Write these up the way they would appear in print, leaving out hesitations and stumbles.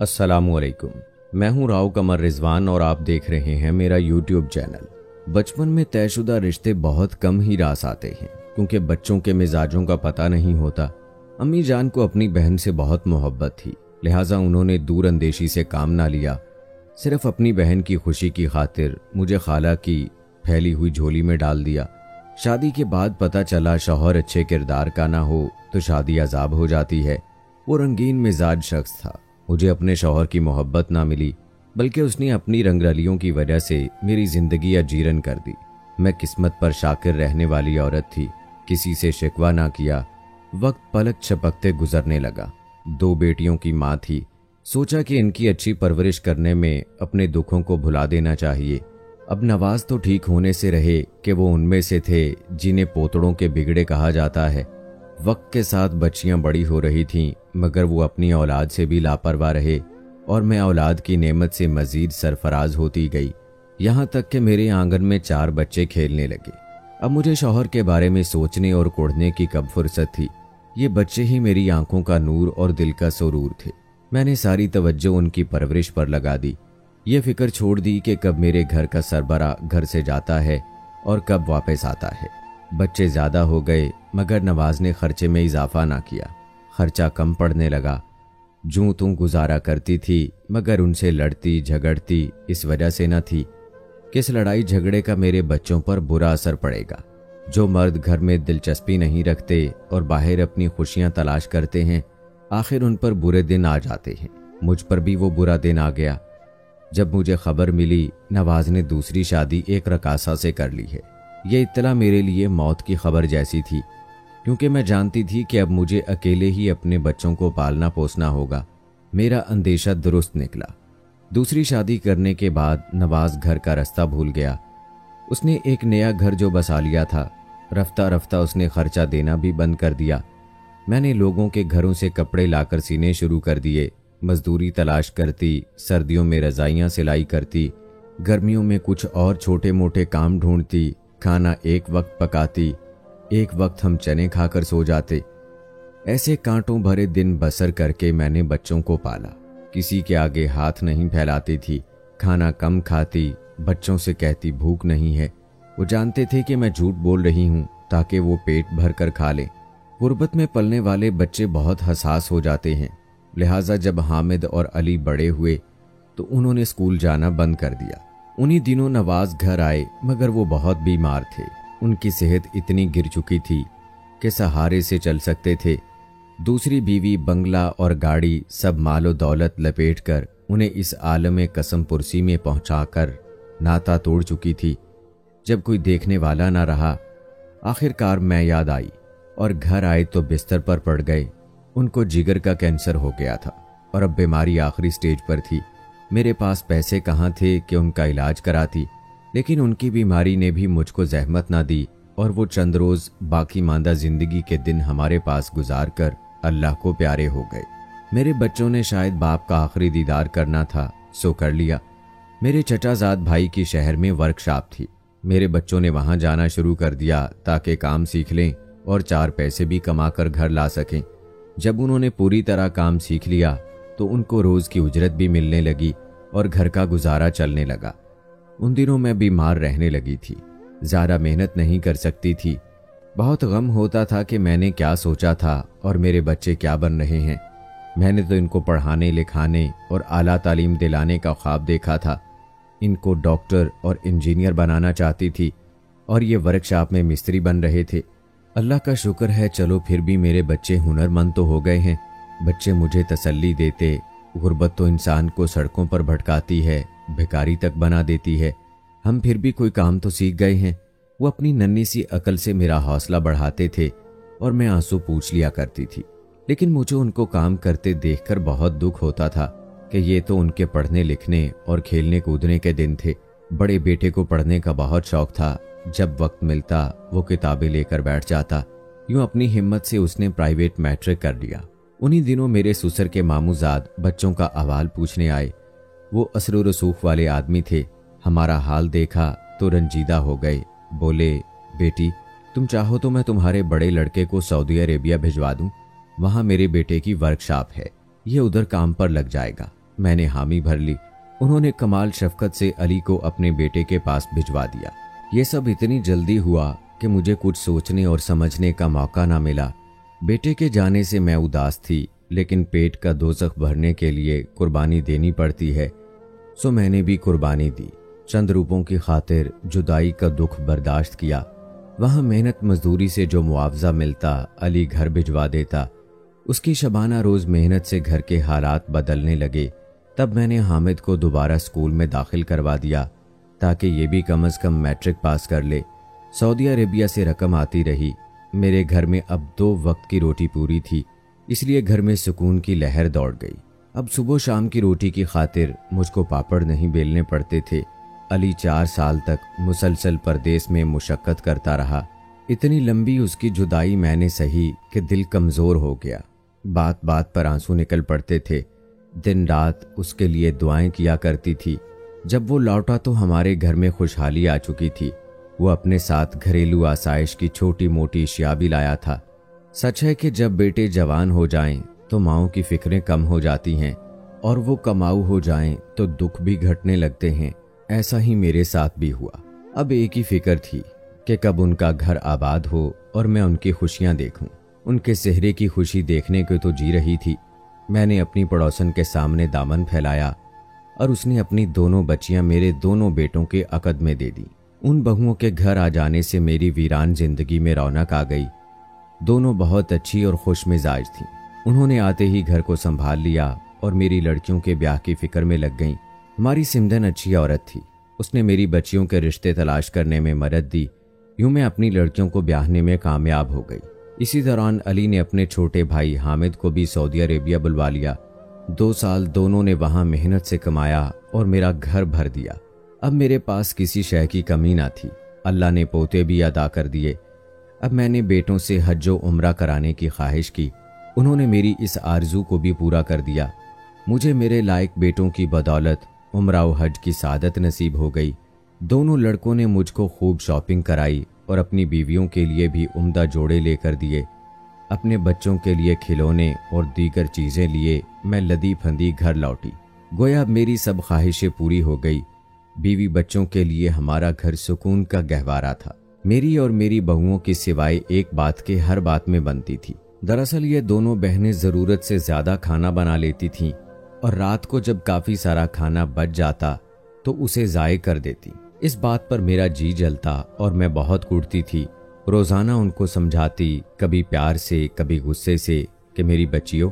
अस्सलामुअलैकुम। मैं हूं राव कमर रिजवान और आप देख रहे हैं मेरा यूट्यूब चैनल। बचपन में तयशुदा रिश्ते बहुत कम ही रास आते हैं क्योंकि बच्चों के मिजाजों का पता नहीं होता। अम्मी जान को अपनी बहन से बहुत मोहब्बत थी, लिहाजा उन्होंने दूर अंदेशी से काम ना लिया। सिर्फ अपनी बहन की खुशी की खातिर मुझे खाला की फैली हुई झोली में डाल दिया। शादी के बाद पता चला शौहर अच्छे किरदार का ना हो तो शादी अजाब हो जाती है। वो रंगीन मिजाज शख्स था। मुझे अपने शौहर की मोहब्बत ना मिली, बल्कि उसने अपनी रंगरलियों की वजह से मेरी जिंदगी अजीरन कर दी। मैं किस्मत पर शाकिर रहने वाली औरत थी, किसी से शिकवा ना किया। वक्त पलक झपकते गुजरने लगा। 2 बेटियों की माँ थी। सोचा कि इनकी अच्छी परवरिश करने में अपने दुखों को भुला देना चाहिए। अब नवाज तो ठीक होने से रहे कि वो उनमें से थे जिन्हें पोतड़ों के बिगड़े कहा जाता है। वक्त के साथ बच्चियां बड़ी हो रही थीं, मगर वो अपनी औलाद से भी लापरवाह रहे और मैं औलाद की नेमत से मजीद सरफराज होती गई। यहाँ तक कि मेरे आंगन में 4 बच्चे खेलने लगे। अब मुझे शौहर के बारे में सोचने और कुढ़ने की कब फुर्सत थी। ये बच्चे ही मेरी आंखों का नूर और दिल का सुरूर थे। मैंने सारी तवज्जो उनकी परवरिश पर लगा दी। ये फिक्र छोड़ दी कि कब मेरे घर का सरबरा घर से जाता है और कब वापस आता है। बच्चे ज्यादा हो गए, मगर नवाज ने खर्चे में इजाफा ना किया। खर्चा कम पड़ने लगा। जूं तूं गुजारा करती थी, मगर उनसे लड़ती झगड़ती इस वजह से न थी कि इस लड़ाई झगड़े का मेरे बच्चों पर बुरा असर पड़ेगा। जो मर्द घर में दिलचस्पी नहीं रखते और बाहर अपनी खुशियां तलाश करते हैं, आखिर उन पर बुरे दिन आ जाते हैं। मुझ पर भी वो बुरा दिन आ गया जब मुझे खबर मिली नवाज ने दूसरी शादी एक रकासा से कर ली है। यह इत्तला मेरे लिए मौत की खबर जैसी थी, क्योंकि मैं जानती थी कि अब मुझे अकेले ही अपने बच्चों को पालना पोसना होगा। मेरा अंदेशा दुरुस्त निकला। दूसरी शादी करने के बाद नवाज घर का रास्ता भूल गया। उसने एक नया घर जो बसा लिया था, रफ्ता रफ्ता उसने खर्चा देना भी बंद कर दिया। मैंने लोगों के घरों से कपड़े लाकर सीने शुरू कर दिए। मजदूरी तलाश करती, सर्दियों में रजाइयाँ सिलाई करती, गर्मियों में कुछ और छोटे मोटे काम ढूंढती। खाना एक वक्त पकाती, एक वक्त हम चने खाकर सो जाते। ऐसे कांटों भरे दिन बसर करके मैंने बच्चों को पाला। किसी के आगे हाथ नहीं फैलाती थी। खाना कम खाती, बच्चों से कहती भूख नहीं है। वो जानते थे कि मैं झूठ बोल रही हूँ ताकि वो पेट भर कर खा लें। गुर्बत में पलने वाले बच्चे बहुत हसास हो जाते हैं, लिहाजा जब हामिद और अली बड़े हुए तो उन्होंने स्कूल जाना बंद कर दिया। उन्हीं दिनों नवाज घर आए, मगर वो बहुत बीमार थे। उनकी सेहत इतनी गिर चुकी थी कि सहारे से चल सकते थे। दूसरी बीवी, बंगला और गाड़ी सब मालो दौलत लपेटकर उन्हें इस आलम कसम पुरसी में पहुंचाकर नाता तोड़ चुकी थी। जब कोई देखने वाला ना रहा, आखिरकार मैं याद आई और घर आए तो बिस्तर पर पड़ गए। उनको जिगर का कैंसर हो गया था और अब बीमारी आखिरी स्टेज पर थी। मेरे पास पैसे कहाँ थे कि उनका इलाज कराती, लेकिन उनकी बीमारी ने भी मुझको जहमत ना दी और वो चंद रोज बाकी मांदा जिंदगी के दिन हमारे पास गुजार कर अल्लाह को प्यारे हो गए। मेरे बच्चों ने शायद बाप का आखिरी दीदार करना था, सो कर लिया। मेरे चचाजाद भाई की शहर में वर्कशॉप थी। मेरे बच्चों ने वहां जाना शुरू कर दिया ताकि काम सीख लें और 4 पैसे भी कमा कर घर ला सकें। जब उन्होंने पूरी तरह काम सीख लिया तो उनको रोज की उजरत भी मिलने लगी और घर का गुजारा चलने लगा। उन दिनों मैं बीमार रहने लगी थी, ज़्यादा मेहनत नहीं कर सकती थी। बहुत गम होता था कि मैंने क्या सोचा था और मेरे बच्चे क्या बन रहे हैं। मैंने तो इनको पढ़ाने लिखाने और आला तालीम दिलाने का ख्वाब देखा था। इनको डॉक्टर और इंजीनियर बनाना चाहती थी और ये वर्कशॉप में मिस्त्री बन रहे थे। अल्लाह का शुक्र है, चलो फिर भी मेरे बच्चे हुनरमंद तो हो गए हैं। बच्चे मुझे तसल्ली देते। गुर्बत तो इंसान को सड़कों पर भटकाती है, भिखारी तक बना देती है। हम फिर भी कोई काम तो सीख गए हैं। वो अपनी नन्ही सी अकल से मेरा हौसला बढ़ाते थे और मैं आंसू पूछ लिया करती थी। लेकिन मुझे उनको काम करते देखकर बहुत दुख होता था कि ये तो उनके पढ़ने लिखने और खेलने कूदने के दिन थे। बड़े बेटे को पढ़ने का बहुत शौक था। जब वक्त मिलता वो किताबें लेकर बैठ जाता। यूं अपनी हिम्मत से उसने प्राइवेट मैट्रिक कर लिया। उन्हीं दिनों मेरे ससुर के मामूजाद बच्चों का अहवाल पूछने आए। वो असर रसूख वाले आदमी थे। हमारा हाल देखा तो रंजीदा हो गए। बोले, बेटी तुम चाहो तो मैं तुम्हारे बड़े लड़के को सऊदी अरेबिया भिजवा दूं। वहां मेरे बेटे की वर्कशॉप है, ये उधर काम पर लग जाएगा। मैंने हामी भर ली। उन्होंने कमाल शफकत से अली को अपने बेटे के पास भिजवा दिया। ये सब इतनी जल्दी हुआ कि मुझे कुछ सोचने और समझने का मौका ना मिला। बेटे के जाने से मैं उदास थी, लेकिन पेट का दोज़ख भरने के लिए कुर्बानी देनी पड़ती है, सो मैंने भी कुर्बानी दी। चंद रुपयों की खातिर जुदाई का दुख बर्दाश्त किया। वहाँ मेहनत मजदूरी से जो मुआवजा मिलता अली घर भिजवा देता। उसकी शबाना रोज़ मेहनत से घर के हालात बदलने लगे। तब मैंने हामिद को दोबारा स्कूल में दाखिल करवा दिया ताकि ये भी कम से कम मैट्रिक पास कर ले। सऊदी अरेबिया से रकम आती रही। मेरे घर में अब 2 वक्त की रोटी पूरी थी, इसलिए घर में सुकून की लहर दौड़ गई। अब सुबह शाम की रोटी की खातिर मुझको पापड़ नहीं बेलने पड़ते थे। अली 4 साल तक मुसलसल परदेस में मुशक्कत करता रहा। इतनी लंबी उसकी जुदाई मैंने सही कि दिल कमज़ोर हो गया। बात बात पर आंसू निकल पड़ते थे। दिन रात उसके लिए दुआएं किया करती थी। जब वो लौटा तो हमारे घर में खुशहाली आ चुकी थी। वो अपने साथ घरेलू आसाइश की छोटी मोटी अशिया भी लाया था। सच है कि जब बेटे जवान हो जाएं तो माओं की फिक्रें कम हो जाती हैं और वो कमाऊ हो जाएं तो दुख भी घटने लगते हैं। ऐसा ही मेरे साथ भी हुआ। अब एक ही फिक्र थी कि कब उनका घर आबाद हो और मैं उनकी खुशियां देखूं। उनके सेहरे की खुशी देखने को तो जी रही थी। मैंने अपनी पड़ोसन के सामने दामन फैलाया और उसने अपनी दोनों बच्चियां मेरे दोनों बेटों के अकद में दे दी। उन बहुओं के घर आ जाने से मेरी वीरान जिंदगी में रौनक आ गई। दोनों बहुत अच्छी और खुश मिजाज थीं। उन्होंने आते ही घर को संभाल लिया और मेरी लड़कियों के ब्याह की फिक्र में लग गईं। हमारी सिमधन अच्छी औरत थी। उसने मेरी बच्चियों के रिश्ते तलाश करने में मदद दी। यूं मैं अपनी लड़कियों को ब्याहने में कामयाब हो गई। इसी दौरान अली ने अपने छोटे भाई हामिद को भी सऊदी अरेबिया बुलवा लिया। 2 साल दोनों ने वहां मेहनत से कमाया और मेरा घर भर दिया। अब मेरे पास किसी शय की कमी ना थी। अल्लाह ने पोते भी अदा कर दिए। अब मैंने बेटों से हज व उम्रा कराने की ख्वाहिश की। उन्होंने मेरी इस आरजू को भी पूरा कर दिया। मुझे मेरे लायक बेटों की बदौलत उम्रा व हज की सादत नसीब हो गई। दोनों लड़कों ने मुझको खूब शॉपिंग कराई और अपनी बीवियों के लिए भी उम्दा जोड़े लेकर दिए। अपने बच्चों के लिए खिलौने और दीगर चीज़ें लिए मैं लदी फंदी घर लौटी। गोया मेरी सब ख्वाहिशें पूरी हो गई। बीवी बच्चों के लिए हमारा घर सुकून का गहवारा था। मेरी और मेरी बहुओं की सिवाय एक बात के हर बात में बनती थी। दरअसल ये दोनों बहनें ज़रूरत से ज़्यादा खाना बना लेती थीं और रात को जब काफ़ी सारा खाना बच जाता तो उसे ज़ाय कर देती। इस बात पर मेरा जी जलता और मैं बहुत कूटती थी। रोज़ाना उनको समझाती, कभी प्यार से कभी गुस्से से, कि मेरी बच्चियों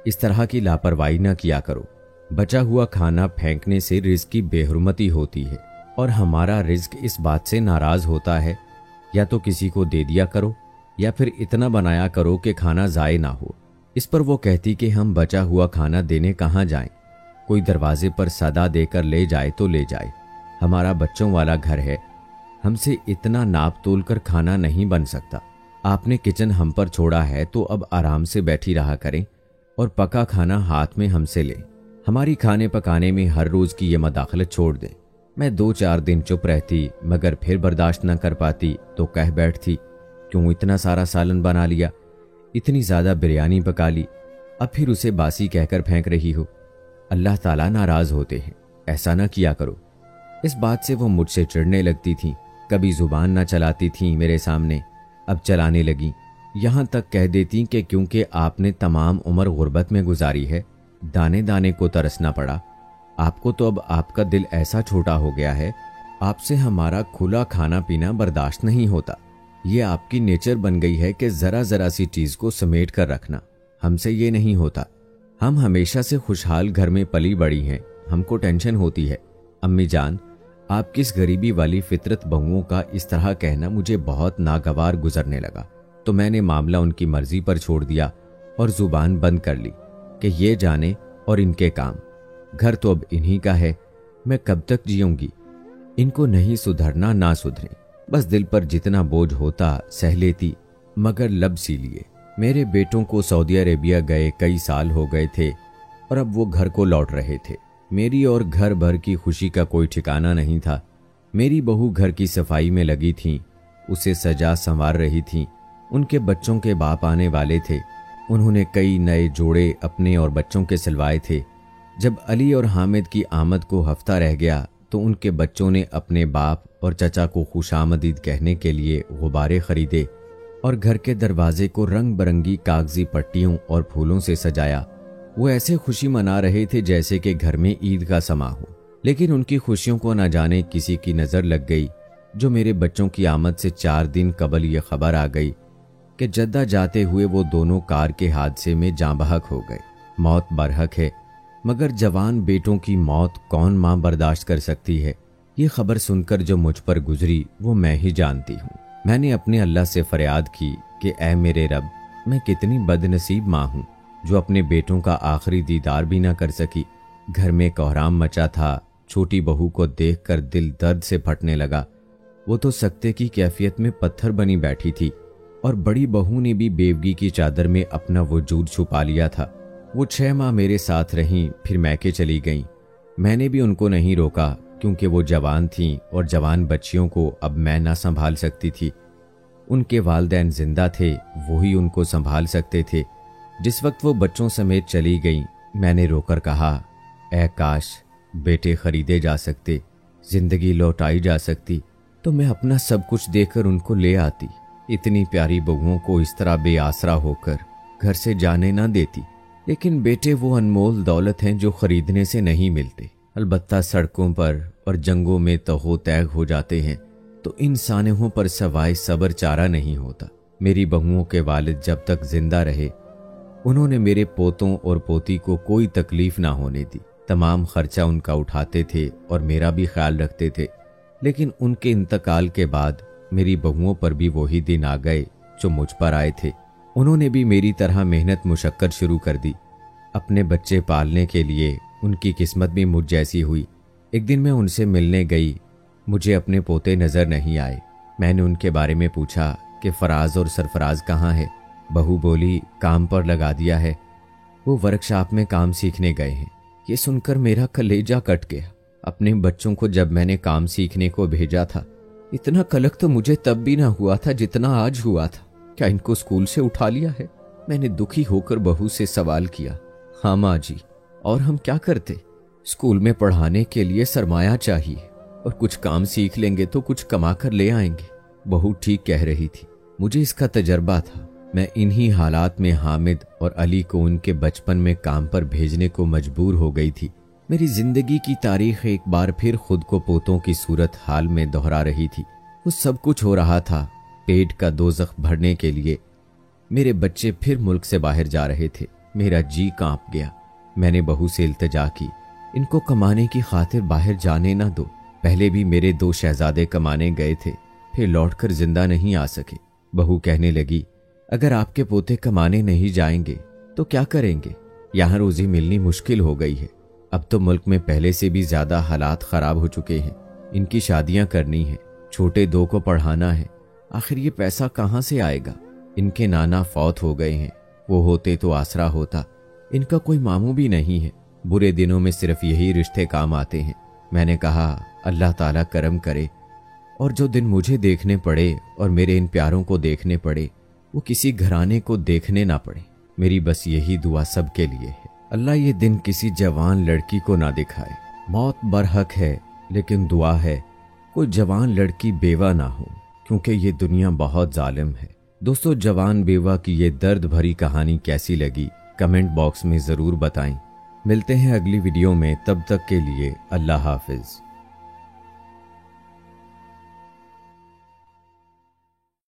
इस तरह की लापरवाही ना किया करो। बचा हुआ खाना फेंकने से रिज़्क की बेहुरमती होती है और हमारा रिज़्क इस बात से नाराज़ होता है। या तो किसी को दे दिया करो या फिर इतना बनाया करो कि खाना ज़ाय ना हो। इस पर वो कहती कि हम बचा हुआ खाना देने कहाँ जाएं? कोई दरवाजे पर सदा देकर ले जाए तो ले जाए। हमारा बच्चों वाला घर है, हमसे इतना नाप तोल कर खाना नहीं बन सकता। आपने किचन हम पर छोड़ा है तो अब आराम से बैठी रहा करें और पका खाना हाथ में हमसे लें। हमारी खाने पकाने में हर रोज की ये मदाखलत छोड़ दें। मैं 2-4 दिन चुप रहती, मगर फिर बर्दाश्त न कर पाती तो कह बैठती, क्यों इतना सारा सालन बना लिया, इतनी ज्यादा बिरयानी पका ली, अब फिर उसे बासी कहकर फेंक रही हो। अल्लाह ताला नाराज होते हैं, ऐसा ना किया करो। इस बात से वो मुझसे चिढ़ने लगती थी। कभी जुबान ना चलाती थी मेरे सामने, अब चलाने लगी। यहाँ तक कह देती कि क्योंकि आपने तमाम उम्र गुर्बत में गुजारी है, दाने दाने को तरसना पड़ा। आपको तो अब आपका दिल ऐसा छोटा हो गया है, आपसे हमारा खुला खाना पीना बर्दाश्त नहीं होता। ये आपकी नेचर बन गई है कि जरा जरा सी चीज को समेट कर रखना। हमसे ये नहीं होता। हम हमेशा से खुशहाल घर में पली बड़ी हैं, हमको टेंशन होती है। अम्मी जान, आप किस गरीबी वाली फितरत बहुओं का इस तरह कहना मुझे बहुत नागवार गुजरने लगा, तो मैंने मामला उनकी मर्जी पर छोड़ दिया और जुबान बंद कर ली कि ये जाने और इनके काम। घर तो अब इन्हीं का है, मैं कब तक जीऊंगी। इनको नहीं सुधरना ना सुधरे, बस दिल पर जितना बोझ होता सह लेती, मगर लब सी लिए। मेरे बेटों को सऊदी अरेबिया गए कई साल हो गए थे और अब वो घर को लौट रहे थे। मेरी और घर भर की खुशी का कोई ठिकाना नहीं था। मेरी बहू घर की सफाई में लगी थी, उसे सजा संवार रही थी। उनके बच्चों के बाप आने वाले थे, उन्होंने कई नए जोड़े अपने और बच्चों के सिलवाए थे। जब अली और हामिद की आमद को हफ्ता रह गया तो उनके बच्चों ने अपने बाप और चचा को खुशामदीद कहने के लिए गुब्बारे खरीदे और घर के दरवाजे को रंग बिरंगी कागजी पट्टियों और फूलों से सजाया। वो ऐसे खुशी मना रहे थे जैसे कि घर में ईद का समा हो। लेकिन उनकी खुशियों को न जाने किसी की नज़र लग गई। जो मेरे बच्चों की आमद से 4 दिन कबल ये खबर आ गई कि जद्दा जाते हुए वो दोनों कार के हादसे में जाँ बहक हो गए। मौत बरहक है, मगर जवान बेटों की मौत कौन माँ बर्दाश्त कर सकती है। ये खबर सुनकर जो मुझ पर गुजरी वो मैं ही जानती हूँ। मैंने अपने अल्लाह से फरियाद की कि ऐ मेरे रब, मैं कितनी बदनसीब माँ हूँ जो अपने बेटों का आखिरी दीदार भी ना कर सकी। घर में कोहराम मचा था। छोटी बहू को देखकर दिल दर्द से फटने लगा। वो तो सकते की कैफियत में पत्थर बनी बैठी थी और बड़ी बहू ने भी बेवगी की चादर में अपना वजूद छुपा लिया था। वो 6 माह मेरे साथ रहीं, फिर मैके चली गईं। मैंने भी उनको नहीं रोका क्योंकि वो जवान थीं और जवान बच्चियों को अब मैं ना संभाल सकती थी। उनके वालिदैन जिंदा थे, वो ही उनको संभाल सकते थे। जिस वक्त वो बच्चों समेत चली गईं, मैंने रोकर कहा, ऐ काश बेटे खरीदे जा सकते, जिंदगी लौटाई जा सकती तो मैं अपना सब कुछ देकर उनको ले आती। इतनी प्यारी बहुओं को इस तरह बेआसरा होकर घर से जाने ना देती। लेकिन बेटे वो अनमोल दौलत हैं जो खरीदने से नहीं मिलते। अलबत्ता सड़कों पर और जंगों में तहो तैग हो जाते हैं तो इन सानहों पर सवाए सब्र चारा नहीं होता। मेरी बहुओं के वालिद जब तक जिंदा रहे उन्होंने मेरे पोतों और पोती को कोई तकलीफ ना होने दी। तमाम खर्चा उनका उठाते थे और मेरा भी ख्याल रखते थे। लेकिन उनके इंतकाल के बाद मेरी बहुओं पर भी वही दिन आ गए जो मुझ पर आए थे। उन्होंने भी मेरी तरह मेहनत मुशक्कत शुरू कर दी। अपने बच्चे पालने के लिए उनकी किस्मत भी मुझ जैसी हुई। एक दिन मैं उनसे मिलने गई, मुझे अपने पोते नजर नहीं आए। मैंने उनके बारे में पूछा कि फराज और सरफराज कहाँ है। बहू बोली, काम पर लगा दिया है, वो वर्कशॉप में काम सीखने गए हैं। ये सुनकर मेरा कलेजा कट गया। अपने बच्चों को जब मैंने काम सीखने को भेजा था, इतना कलक तो मुझे तब भी ना हुआ था जितना आज हुआ था। क्या इनको स्कूल से उठा लिया है? मैंने दुखी होकर बहू से सवाल किया। हाँ माँ जी, और हम क्या करते? स्कूल में पढ़ाने के लिए सरमाया चाहिए और कुछ काम सीख लेंगे तो कुछ कमा कर ले आएंगे। बहू ठीक कह रही थी, मुझे इसका तजर्बा था। मैं इन्हीं हालात में हामिद और अली को उनके बचपन में काम पर भेजने को मजबूर हो गई थी। मेरी जिंदगी की तारीख एक बार फिर खुद को पोतों की सूरत हाल में दोहरा रही थी। वो सब कुछ हो रहा था पेट का दोज़ख भरने के लिए। मेरे बच्चे फिर मुल्क से बाहर जा रहे थे। मेरा जी कांप गया। मैंने बहू से इल्तिजा की, इनको कमाने की खातिर बाहर जाने ना दो। पहले भी मेरे 2 शहजादे कमाने गए थे, फिर लौटकर जिंदा नहीं आ सके। बहू कहने लगी, अगर आपके पोते कमाने नहीं जाएंगे तो क्या करेंगे? यहाँ रोजी मिलनी मुश्किल हो गई है। अब तो मुल्क में पहले से भी ज्यादा हालात खराब हो चुके हैं। इनकी शादियां करनी है, छोटे 2 को पढ़ाना है। आखिर ये पैसा कहाँ से आएगा? इनके नाना फौत हो गए हैं, वो होते तो आसरा होता। इनका कोई मामू भी नहीं है। बुरे दिनों में सिर्फ यही रिश्ते काम आते हैं। मैंने कहा, अल्लाह ताला करम करे और जो दिन मुझे देखने पड़े और मेरे इन प्यारों को देखने पड़े वो किसी घराने को देखने ना पड़े। मेरी बस यही दुआ सबके लिए है, अल्लाह ये दिन किसी जवान लड़की को ना दिखाए। मौत बरहक है, लेकिन दुआ है कोई जवान लड़की बेवा ना हो, क्योंकि ये दुनिया बहुत जालिम है। दोस्तों, जवान बेवा की ये दर्द भरी कहानी कैसी लगी कमेंट बॉक्स में जरूर बताएं। मिलते हैं अगली वीडियो में, तब तक के लिए अल्लाह हाफिज।